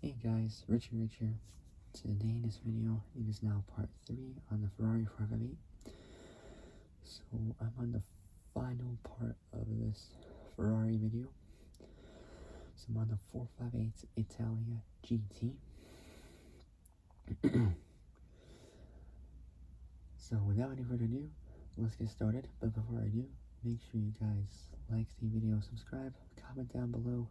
Hey guys, Rich here. Today in this video, it is now part 3 on the Ferrari 558. So I'm on the final part of this Ferrari video. So I'm on the 458 Italia GT. So without any further ado, let's get started. But before I do, make sure you guys like the video, subscribe, comment down below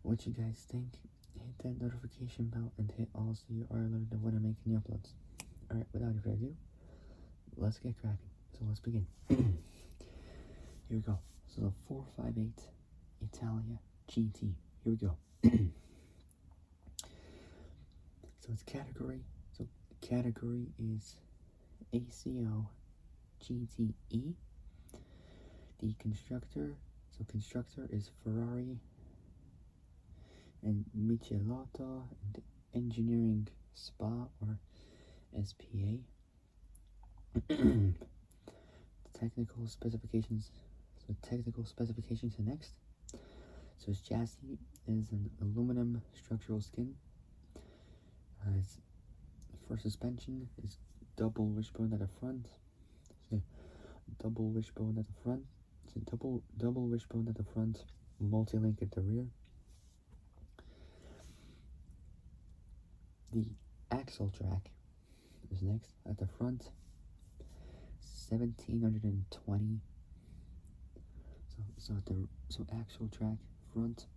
what you guys think. Hit that notification bell and hit all so you are alerted of when I'm making new uploads. Alright, without any further ado, let's get cracking. So let's begin. Here we go. So the 458 Italia GT. Here we go. So its category. So category is A.K.A. GTE. The constructor. So constructor is Ferrari and Michelotto and Engineering Spa or SPA. Technical specifications. So technical specifications are next. So its chassis is an aluminum structural skin. Its for suspension is double wishbone at the front. So double wishbone at the front. So double wishbone at the front, multi-link at the rear. The axle track is next at the front, 1720. So axle track front,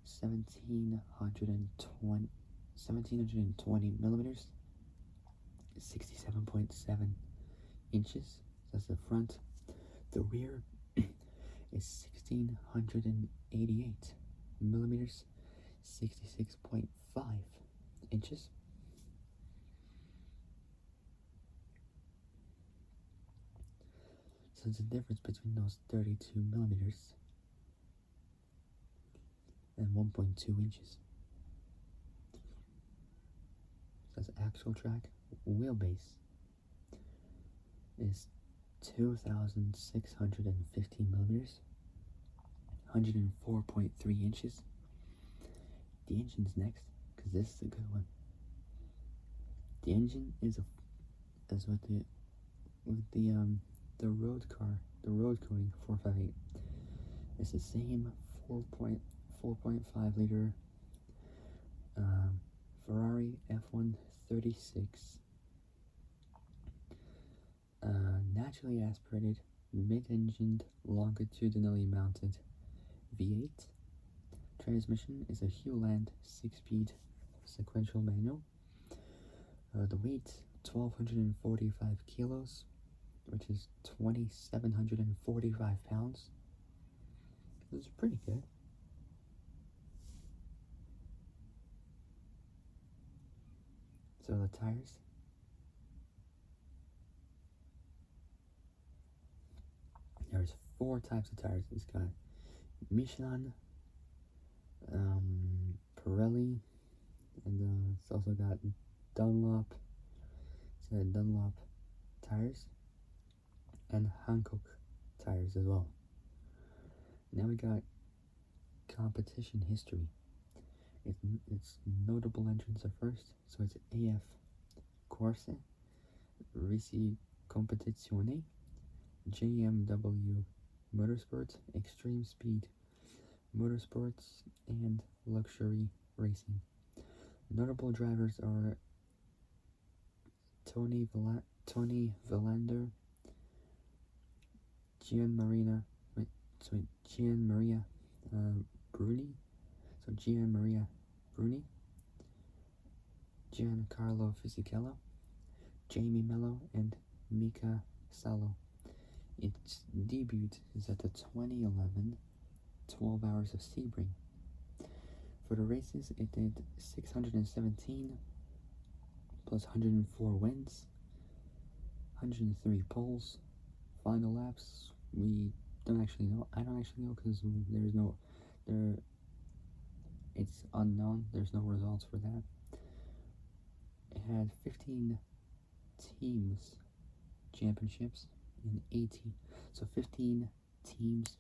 1720 millimeters, 67.7 inches. That's the front. The rear is 1688 millimeters, 66.5 inches. So it's a difference between those 32 millimeters and 1.2 inches. So that's axle track. Wheelbase is 2,650 millimeters, 104.3 inches. The engine's next, because this is a good one. The engine is with the road coating 458. It's the same 4.5 liter Ferrari F136 naturally aspirated, mid-engined, longitudinally mounted V8. Transmission is a Hewland 6-speed sequential manual. The weight 1,245 kilos, which is 2,745 pounds. This is pretty good. So the tires. There's 4 types of tires. It's got Michelin, Pirelli, and it's also got Dunlop. It's got Dunlop tires and Hankook tires as well. Now we got competition history. It's notable entrants are first. So it's AF Corse, Risi Competizione, JMW Motorsport, Extreme Speed Motorsports, and Luxury Racing. Notable drivers are Tony Villander, Gianmaria Bruni, Giancarlo Fisichella, Jamie Mello, and Mika Salo. Its debut is at the 2011 12 Hours of Sebring. For the races, it did 617 plus 104 wins, 103 poles. Final laps, we don't actually know. I don't actually know because it's unknown. There's no results for that. It had 15 teams championships and 18. So 15 teams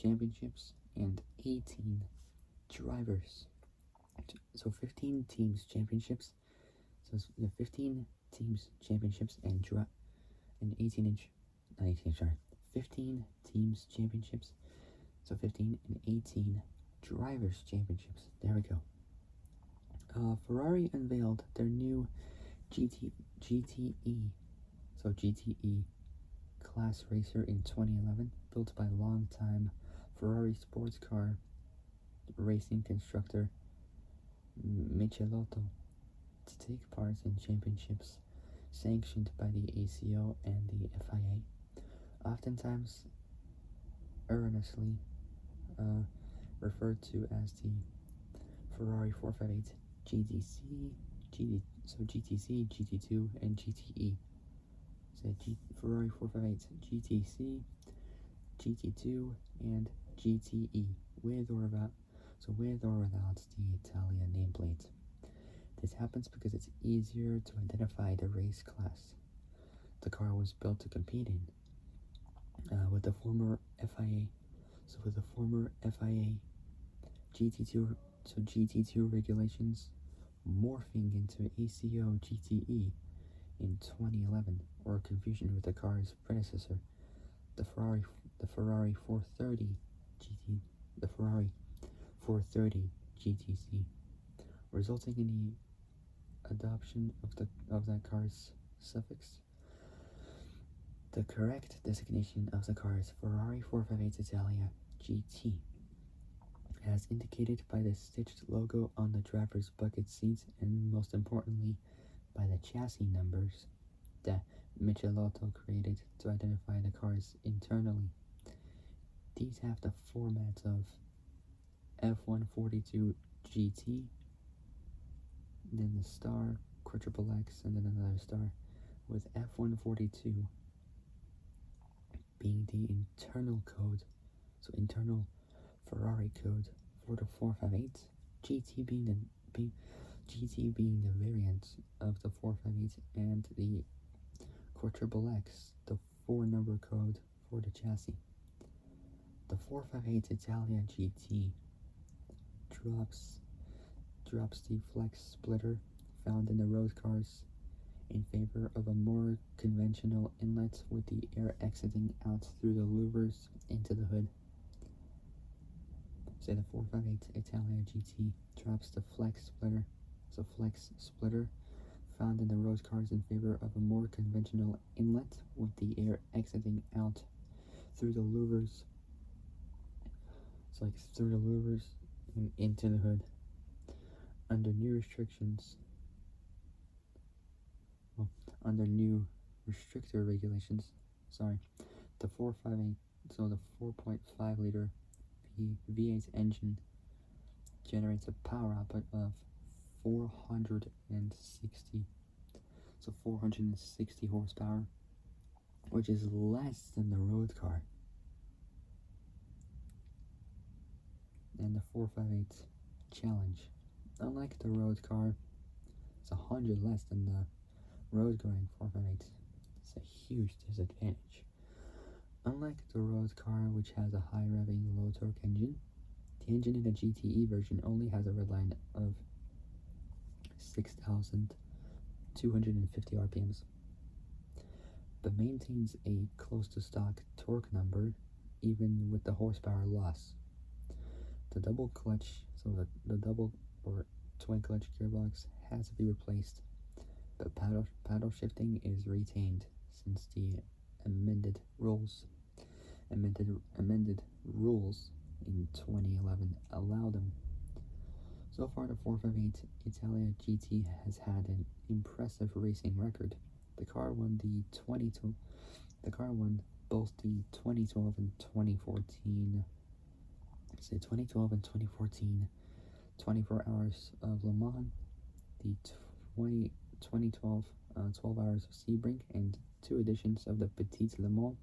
championships and 18 drivers. So 15 teams championships. So the 15 teams championships and 18-inch, not 18, sorry, 15 teams championships. So 15 and 18 drivers championships. There we go. Ferrari unveiled their new GTE, so GTE class racer in 2011, built by longtime Ferrari sports car racing constructor Michelotto, to take part in championships sanctioned by the ACO and the FIA, oftentimes erroneously referred to as the Ferrari 458 GTC, GT2, and GTE. So Ferrari 458 GTC, GT2, and GTE, with or without the Italian nameplate. This happens because it's easier to identify the race class the car was built to compete in. With the former FIA GT2 regulations morphing into ACO GTE in 2011, or confusion with the car's predecessor, the Ferrari 430 GTC, resulting in the adoption of that car's suffix. The correct designation of the car is Ferrari 458 Italia GT, as indicated by the stitched logo on the driver's bucket seats, and most importantly by the chassis numbers that Michelotto created to identify the cars internally. These have the format of F142 GT, then the star, quadruple X, and then another star, with F142 being the internal code, so internal Ferrari code for the 458, GT being the variant of the 458, and the quadruple X, the 4-number code for the chassis. The 458 Italia GT drops the flex splitter found in the road cars in favor of a more conventional inlet with the air exiting out through the louvers into the hood. So the 458 Italia GT drops the flex splitter found in the road cars in favor of a more conventional inlet with the air exiting out through the louvers. It's like through the louvers and into the hood. Under new restrictor regulations, the 4.5 liter V8 engine generates a power output of 460 horsepower, which is less than the road car. And the 458 Challenge, unlike the road car, it's 100 less than the road going 458. It's a huge disadvantage. Unlike the road car, which has a high revving, low torque engine, the engine in the GTE version only has a redline of 6,250 RPMs, but maintains a close to stock torque number even with the horsepower loss. The double clutch, so the double or twin clutch gearbox has to be replaced, but paddle shifting is retained since the amended rules in 2011 allow them. So far, the 458 Italia GT has had an impressive racing record. The car won both the 2012 and 2014. 24 Hours of Le Mans, the 2012 12 Hours of Sebring, and 2 editions of the Petit Le Mans.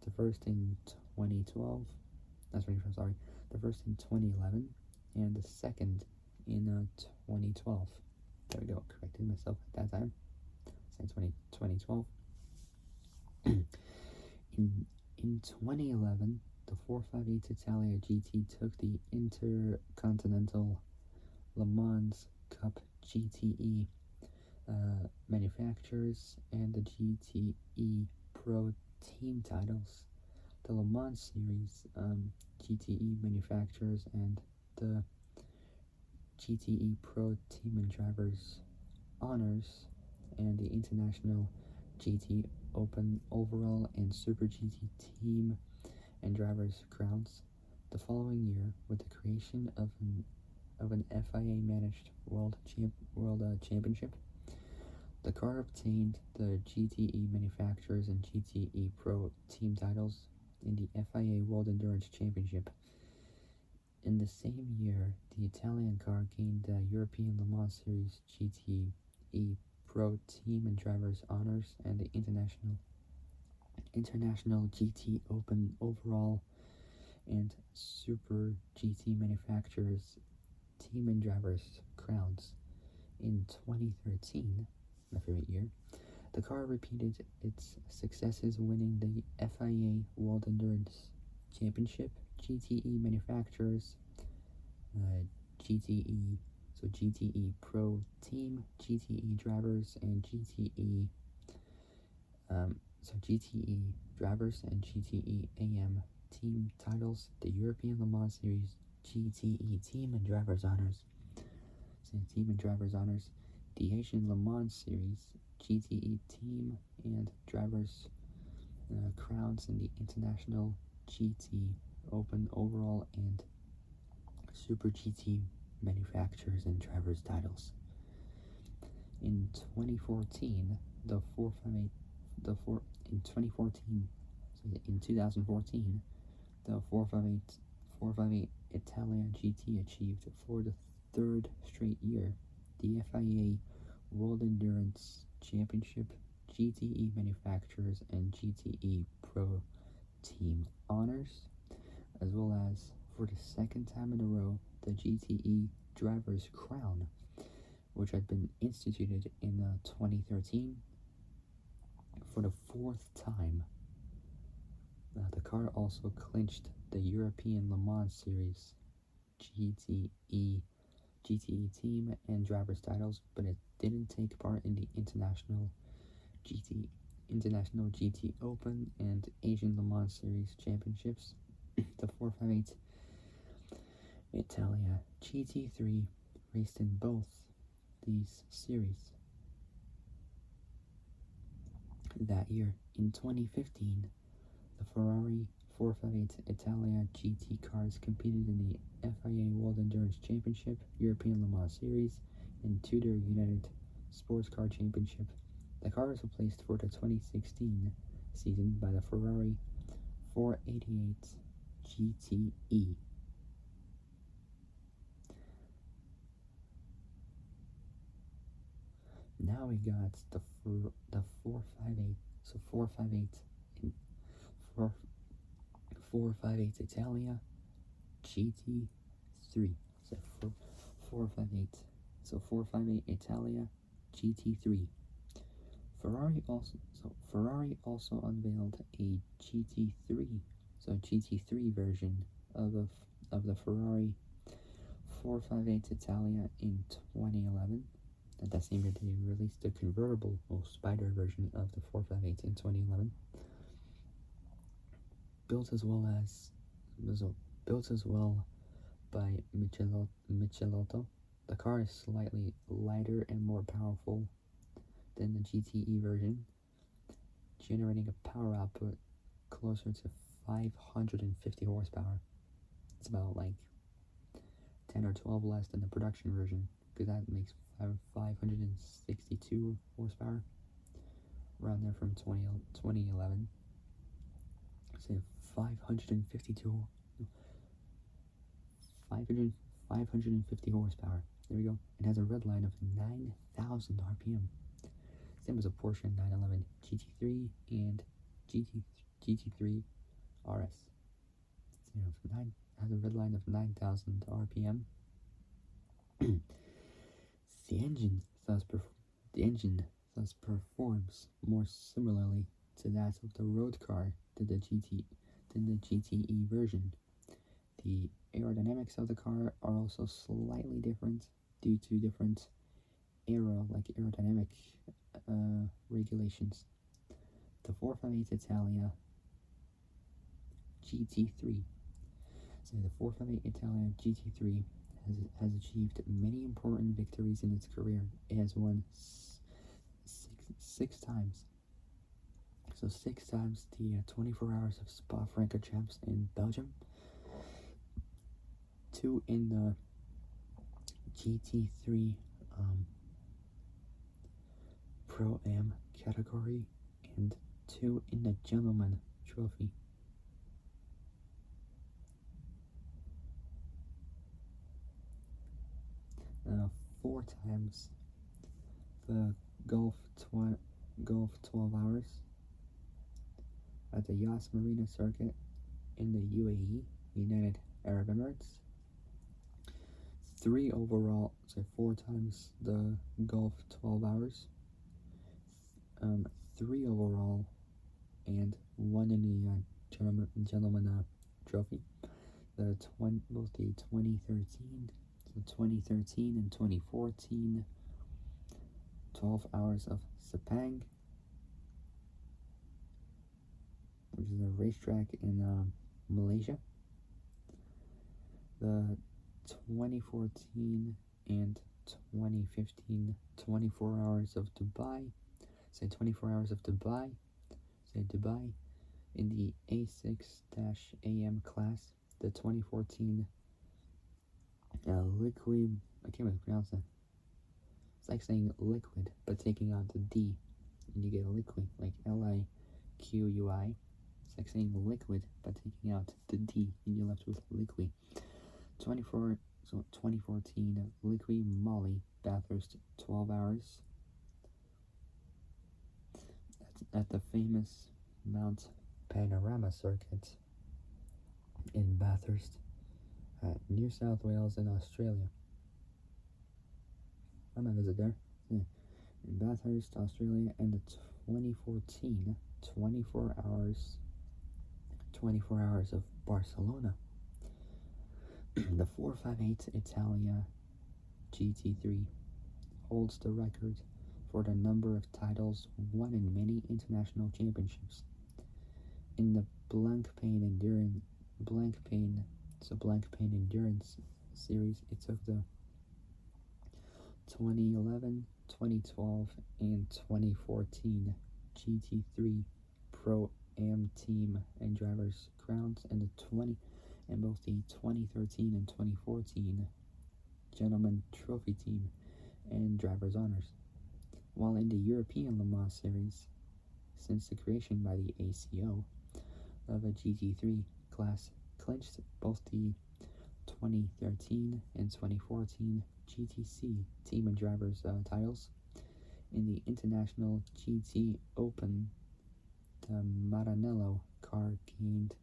The first in 2011, and the second in 2012. There we go, corrected myself at that time. Say 2012. In 2011, The 458 Italia GT took the Intercontinental Le Mans Cup GTE manufacturers and the GTE Pro team titles. The Le Mans Series GTE manufacturers and the GTE Pro team and drivers honors, and the International GT Open Overall and Super GT team and drivers crowns. The following year, with the creation of an FIA managed world championship, the car obtained the GTE manufacturers and GTE Pro team titles in the FIA World Endurance Championship. In the same year, the Italian car gained the European Le Mans Series GTE Pro team and drivers honors and the International GT Open Overall and Super GT manufacturers team and drivers crowns. In 2013, my favorite year, the car repeated its successes, winning the FIA World Endurance Championship, GTE manufacturers, GTE Pro team, GTE drivers, and GTE drivers and GTE AM team titles, the European Le Mans Series GTE team and drivers honors, the Asian Le Mans Series GTE team and drivers crowns, in the International GT Open Overall and Super GT manufacturers and drivers titles. In 2014, in 2014, the 458 Italian GT achieved for the third straight year the FIA World Endurance Championship, GTE manufacturers and GTE Pro team honors, as well as, for the second time in a row, the GTE Drivers Crown, which had been instituted in 2013 for the fourth time. The car also clinched the European Le Mans Series GTE team and drivers titles, but it didn't take part in the International GT Open and Asian Le Mans Series championships. The 458 Italia GT3 raced in both these series. That year, in 2015, the Ferrari 458 Italia GT cars competed in the FIA World Endurance Championship, European Le Mans Series, and Tudor United Sports Car Championship. The car was replaced for the 2016 season by the Ferrari 488 GTE. Now we got the 458, so 458 Italia GT3, so 458 Italia GT3. Ferrari also unveiled a GT3 version of the Ferrari 458 Italia in 2011. At that same year, they released the convertible Spider version of the 458 in 2011. Built as well by Michelotto. The car is slightly lighter and more powerful than the GTE version, generating a power output closer to 550 horsepower. It's about like 10 or 12 less than the production version, because that makes 562 horsepower, around there from 2011. So 550 horsepower. There we go. It has a red line of 9,000 RPM. Same as a Porsche 911 GT3 and GT3 RS. Has a red line of 9,000 RPM. The engine thus performs more similarly to that of the road car than the than the GTE version. The aerodynamics of the car are also slightly different due to different aerodynamic regulations. The 458 Italia GT3. So the 458 Italia GT3 has achieved many important victories in its career. It has won six times. So 6 times the 24 Hours of Spa-Francorchamps in Belgium, 2 in the GT3 Pro-Am category, and 2 in the Gentleman Trophy. Uh, 4 times the Gulf 12 Hours at the Yas Marina circuit in the UAE, United Arab Emirates. 3 overall, so 4 times the Gulf 12 Hours. 3 overall, and 1 in the Gentleman Trophy. Both the 2013 and 2014 12 Hours of Sepang, which is a racetrack in Malaysia. The 2014 and 2015 24 Hours of Dubai. Say 24 Hours of Dubai. Say Dubai in the A6-AM class. The 2014 liquid. I can't really pronounce it. It's like saying liquid, but taking out the D, and you get a liquid, like Liqui. It's like saying liquid, but taking out the D, and you're left with liquid. 2014 Liqui Moly Bathurst 12 Hours at the famous Mount Panorama circuit in Bathurst, New South Wales in Australia. I might visit there. Yeah. In Bathurst, Australia, and the 2014 24 Hours of Barcelona. The 458 Italia GT3 holds the record for the number of titles won in many international championships. In the Blancpain Endurance series, it took the 2011, 2012, and 2014 GT3 Pro-Am Team and Drivers crowns, and both the 2013 and 2014 Gentleman Trophy Team and Drivers Honors. While in the European Le Mans series, since the creation by the ACO of a GT3 class, clinched both the 2013 and 2014 GTC Team and Drivers titles. In the International GT Open, the Maranello car gained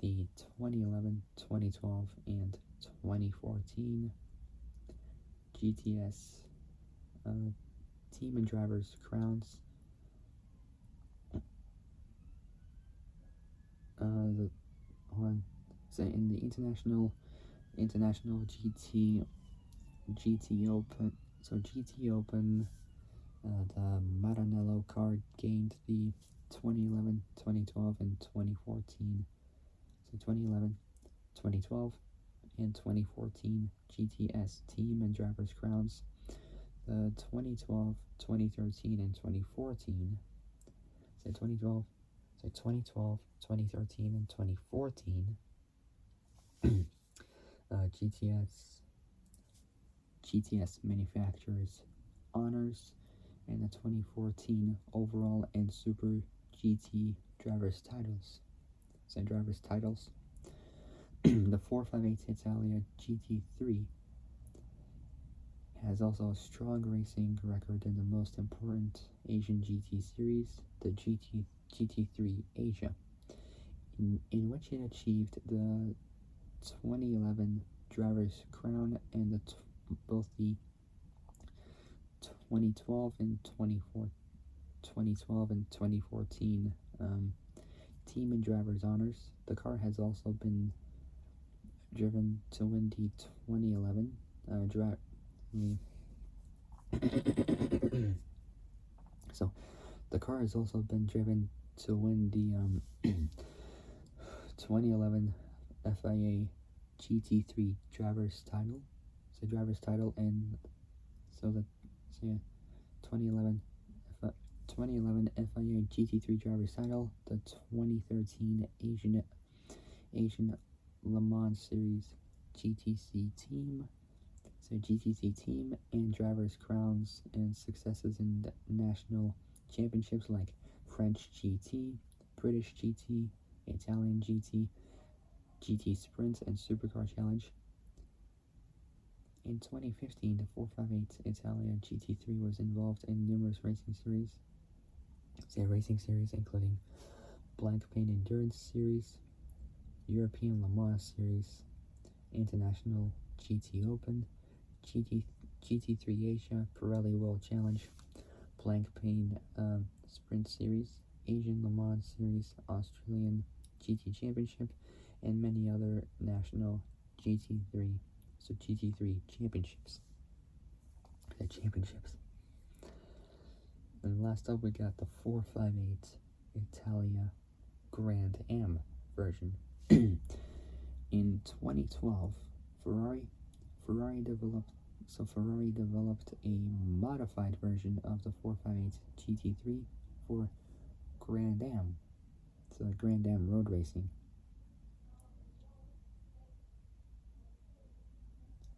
the 2011, 2012, and 2014 GTS Team and Drivers crowns. So in the international GT Open, the Maranello car gained the 2011, 2012, and 2014. So 2011, 2012, and 2014 GTS Team and Drivers crowns. The 2012, 2013, and 2014. So 2012, 2013, and 2014 GTS Manufacturers Honors, and the 2014 Overall and Super GT Drivers Titles. So Drivers Titles. The 458 Italia GT3 has also a strong racing record in the most important Asian GT series, the GT3 Asia, in which it achieved the 2011 Drivers Crown and both the 2012 and 2014 team and driver's honors. The car has also been driven to win the 2011 so the car has also been driven to win the 2011 FIA GT3 driver's title. So driver's title, and so the 2011 FIA GT3 driver's title, the 2013 Asian Le Mans Series GTC team, and drivers' crowns and successes in the national championships like French GT, British GT, Italian GT, GT Sprints, and Supercar Challenge. In 2015, the 458 Italia GT3 was involved in numerous racing series, including Blank Pain Endurance Series, European Le Mans Series, International GT Open, GT3 Asia, Pirelli World Challenge, Blank Pain Sprint Series, Asian Le Mans Series, Australian GT Championship, and many other national GT3 championships. And last up, we got the 458 Italia Grand Am version. In 2012, Ferrari developed a modified version of the 458 GT3 for Grand Am, so Grand Am road racing.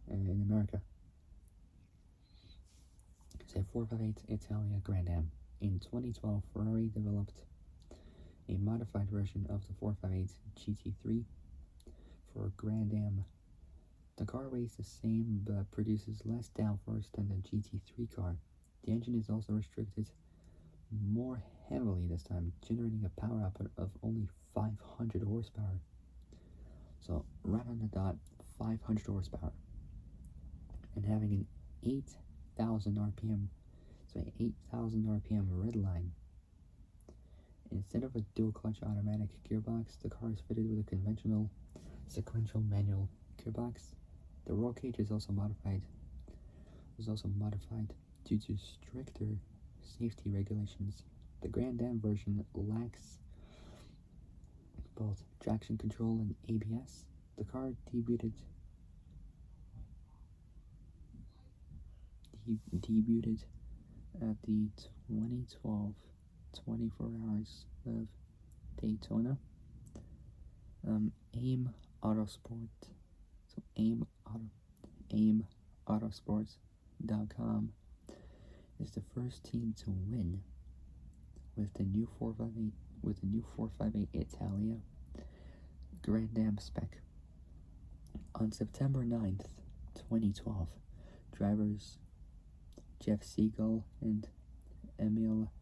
In America. Say 458 Italia Grand Am. In 2012, Ferrari developed a modified version of the 458 GT3 for Grand Am. The car weighs the same but produces less downforce than the GT3 car. The engine is also restricted more heavily this time, generating a power output of only 500 horsepower. So right on the dot, 500 horsepower. And having an 8,000 RPM red line. Instead of a dual clutch automatic gearbox, the car is fitted with a conventional sequential manual gearbox. The roll cage is also modified due to stricter safety regulations. The Grand Am version lacks both traction control and ABS. The car debuted at the 2012 24 Hours of Daytona. AIM Autosport, so AIMautosports.com is the first team to win with the new 458 Italia Grand Am spec. On September 9th, 2012, drivers Jeff Siegel and Emil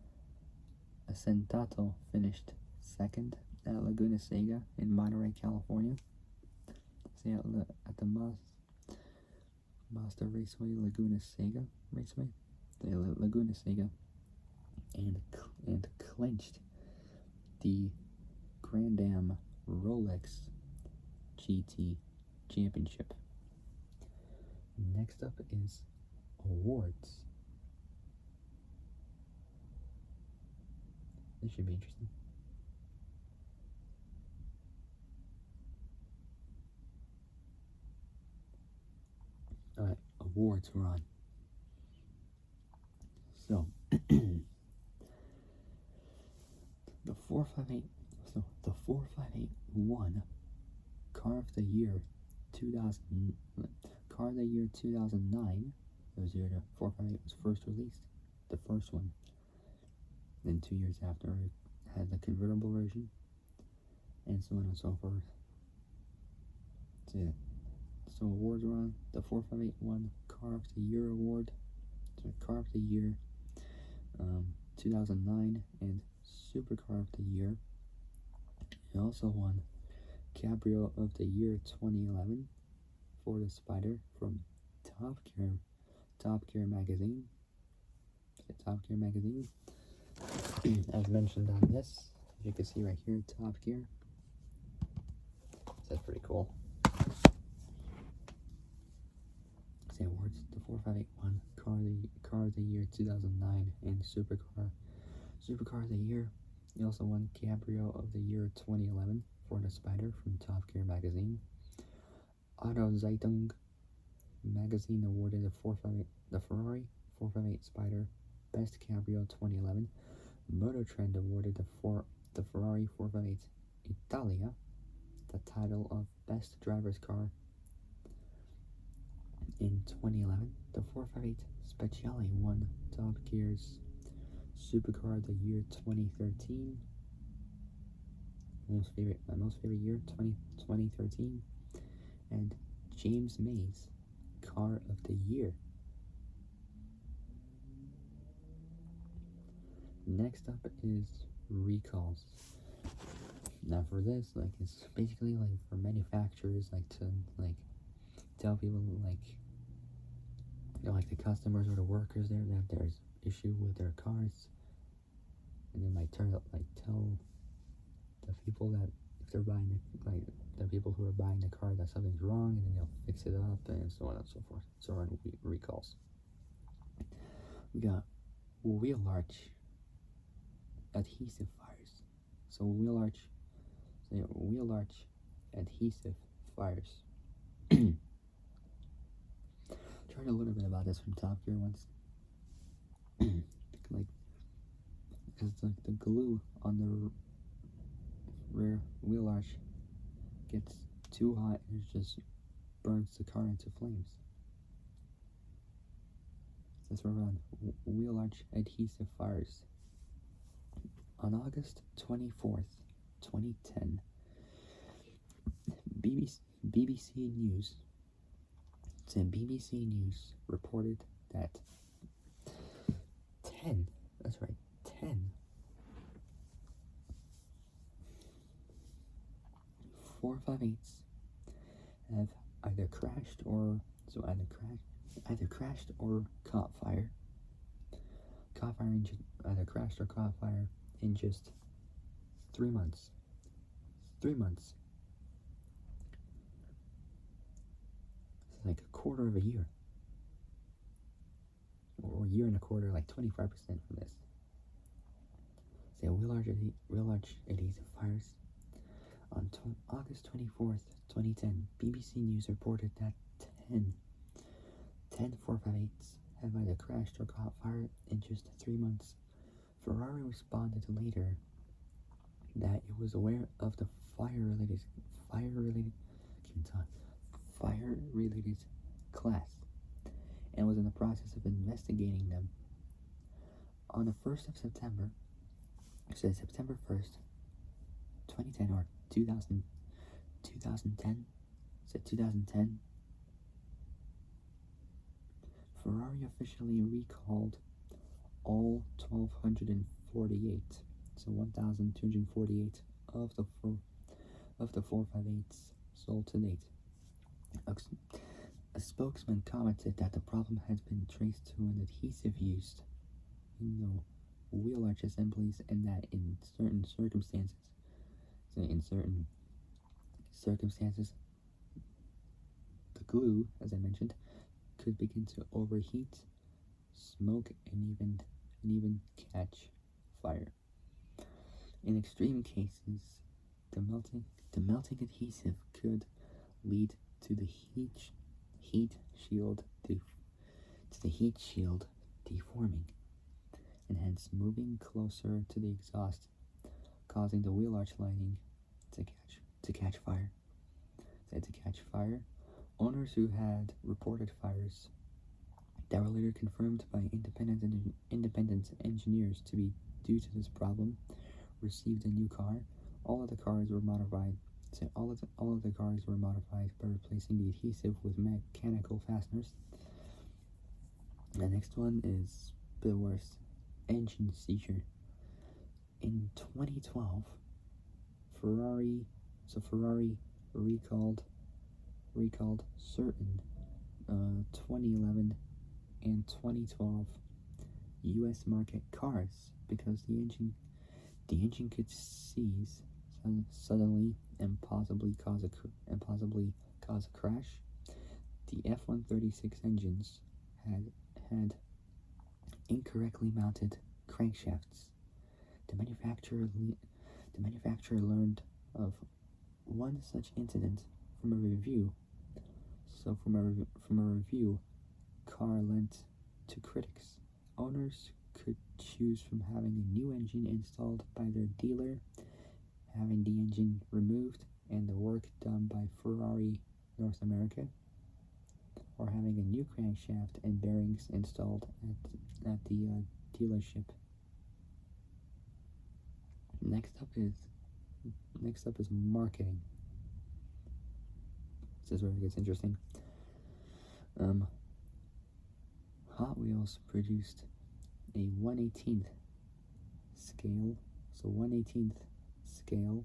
Asentato finished second at Laguna Seca in Monterey, California. At the Mazda Raceway, Laguna Seca, and clinched the Grand Am Rolex GT Championship. Next up is awards. This should be interesting. Alright, awards we're on. So, the 458 won Car of the Year 2009. That was the year the 458 was first released, the first one. Then 2 years after, it had the convertible version, and so on and so forth. So awards were on. The 458 won Car of the Year award, Car of the Year 2009, and Supercar of the Year. It also won Cabrio of the Year 2011 for the Spider from Top Gear magazine. As mentioned on this, As you can see right here, Top Gear. That's pretty cool. Say awards: the 4581 Car of the Year 2009 and Supercar of the Year. He also won Cabrio of the Year 2011 for the Spider from Top Gear magazine. Auto Zeitung magazine awarded the Ferrari 458 Spider Best Cabrio 2011. Motor Trend awarded the Ferrari 458 Italia the title of Best Driver's Car in 2011. The 458 Speciale won Top Gear's Supercar of the Year 2013. My most favorite year, 2013. And James May's Car of the Year. Next up is recalls. Now for this, like, it's basically like for manufacturers, like, to like tell people, like, you know, like the customers or the workers there, that there's issue with their cars, and they might tell the people that if they're buying the people who are buying the car that something's wrong, and then they'll fix it up, and so on and so forth. So on recalls. We got wheel arch adhesive fires. So wheel arch adhesive fires. Tried a little bit about this from Top Gear once. Because like the glue on the rear wheel arch gets too hot and it just burns the car into flames. That's where we're on wheel arch adhesive fires. On August 24th, 2010, BBC News reported that 10 458s have either crashed or caught fire. Either crashed or caught fire in just 3 months. 3 months. It's like a quarter of a year. Or a year and a quarter, like 25% from this. Say wheel arch adhesive fires. On August 24th, 2010, BBC News reported that 10 458s have either crashed or caught fire in just 3 months. Ferrari responded later that it was aware of the fire-related class and was in the process of investigating them. On the 1st of September, so September 1st, 2010 or 2010, Ferrari officially recalled all 1,248, so 1,248 of the 458s sold to date. A spokesman commented that the problem has been traced to an adhesive used in the wheel arch assemblies, and that in certain circumstances, the glue, as I mentioned, could begin to overheat, smoke, and even catch fire. In extreme cases, the melting adhesive could lead to the heat shield deforming, and hence moving closer to the exhaust, causing the wheel arch lining to catch fire. Owners who had reported fires that were later confirmed by independent engineers to be due to this problem received a new car. All of the cars were modified by replacing the adhesive with mechanical fasteners. The next one is a bit worse. Engine seizure. In 2012, Ferrari recalled certain 2011 and 2012 U.S. market cars because the the engine could seize suddenly and possibly cause a crash. The F-136 engines had incorrectly mounted crankshafts. The manufacturer learned of one such incident from a review. So from a review car lent to critics, owners could choose from having a new engine installed by their dealer, having the engine removed and the work done by Ferrari North America, or having a new crankshaft and bearings installed at the dealership. Next up is marketing. This is where it gets interesting. Hot Wheels produced a 1/18th scale, so 1/18th scale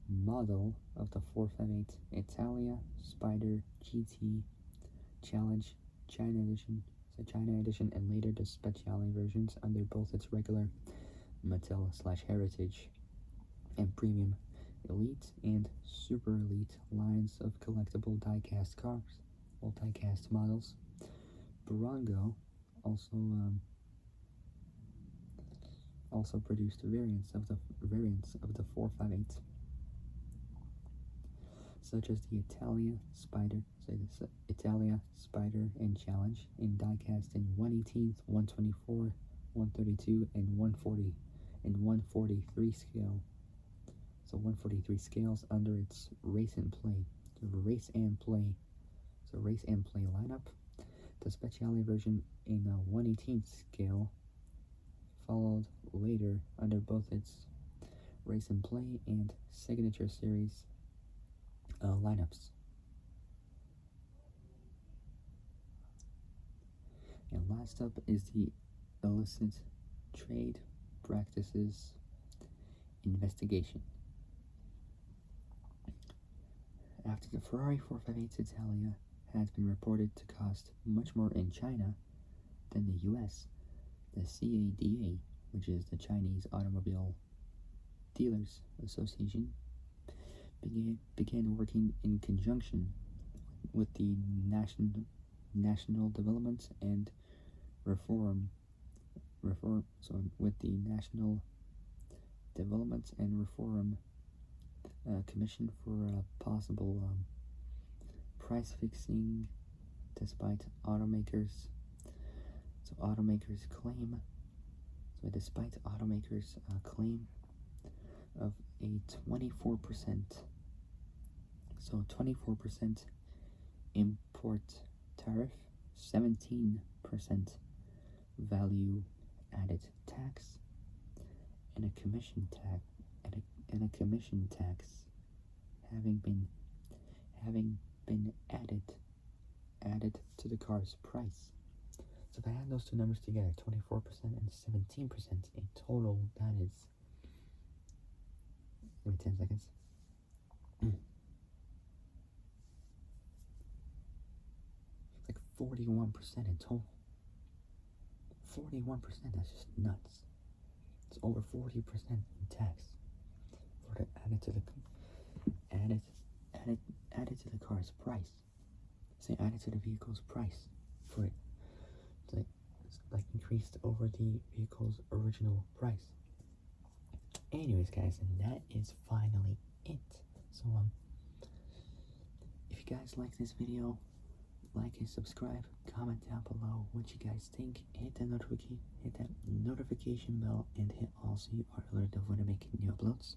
model of the 458 Italia Spider GT Challenge China Edition, and later the Speciale versions under both its regular Mattel/Heritage and Premium Elite and Super Elite lines of collectible die-cast cars, or die-cast models. Barango also produced variants of the 458, such as the Italia Spider and Challenge in die-cast in 1/18th, 1/24, 1/32, and 1/43 scale. So 1/43 scales under its race and play lineup. The Speciale version in a 1/18th scale followed later under both its race and play and signature series lineups. And last up is the illicit trade practices investigation. After the Ferrari 458 Italia has been reported to cost much more in China than the US, the CADA, which is the Chinese Automobile Dealers Association, began working in conjunction with the National Development and Reform Commission for possible price fixing, despite automakers' claim of a 24% import tariff, 17% value added tax, and a commission tax having been added to the car's price. So if I add those two numbers together, 24% and 17% in total, that is, give me 10 seconds. It's like 41% in total. 41%, that's just nuts. It's over 40% in tax for it added to the car's price. Say added to the vehicle's price for it. It's like increased over the vehicle's original price. Anyways, guys, and that is finally it. So if you guys like this video, like and subscribe, comment down below what you guys think, hit that notification bell, and hit also you are alerted of when I make new uploads.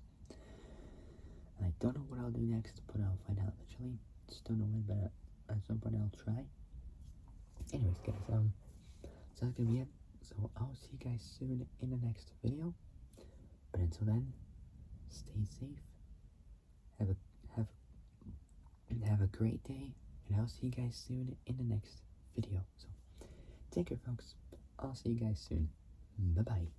And I don't know what I'll do next, but I'll find out eventually. Just don't know when, but at some point I'll try. Anyways, guys, so that's gonna be it. So I'll see you guys soon in the next video. But until then, stay safe. Have a great day, and I'll see you guys soon in the next video. So take care, folks. I'll see you guys soon. Bye bye.